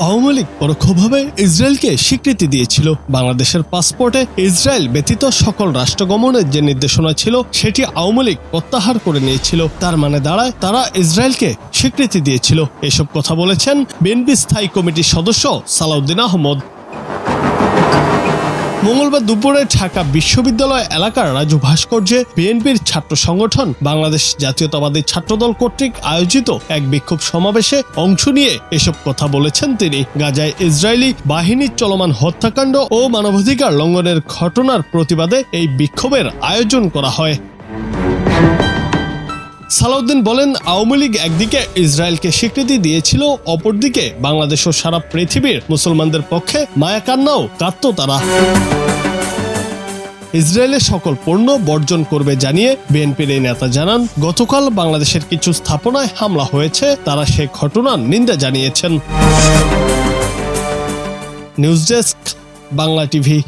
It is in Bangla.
আওয়ামী লীগ পরোক্ষভাবে ইসরায়েলকে স্বীকৃতি দিয়েছিল। বাংলাদেশের পাসপোর্টে ইসরায়েল ব্যতীত সকল রাষ্ট্র গমনের যে নির্দেশনা ছিল সেটি আওয়ামী লীগ প্রত্যাহার করে নিয়েছিল। তার মানে দাঁড়ায় তারা ইসরায়েলকে স্বীকৃতি দিয়েছিল। এসব কথা বলেছেন বিএনপি স্থায়ী কমিটির সদস্য সালাউদ্দিন আহমদ। মঙ্গলবার দুপুরে ঢাকা বিশ্ববিদ্যালয় এলাকার রাজু ভাস্কর্যে বিএনপির ছাত্র সংগঠন বাংলাদেশ জাতীয়তাবাদী ছাত্রদল কর্তৃক আয়োজিত এক বিক্ষোভ সমাবেশে অংশ নিয়ে এসব কথা বলেছেন তিনি। গাজায় ইসরায়েলি বাহিনীর চলমান হত্যাকাণ্ড ও মানবাধিকার লঙ্ঘনের ঘটনার প্রতিবাদে এই বিক্ষোভের আয়োজন করা হয়। সালাউদ্দিন বলেন, আওয়ামী লীগ একদিকে ইসরায়েলকে স্বীকৃতি দিয়েছিল, অপরদিকে বাংলাদেশ ও সারা পৃথিবীর মুসলমানদের পক্ষে মায়াকান্নাও কাঁদত তারা। ইসরায়েলের সকল পণ্য বর্জন করবে জানিয়ে বিএনপির এই নেতা জানান, গতকাল বাংলাদেশের কিছু স্থাপনায় হামলা হয়েছে, তারা সে ঘটনার নিন্দা জানিয়েছেন। News desk, Bangla TV.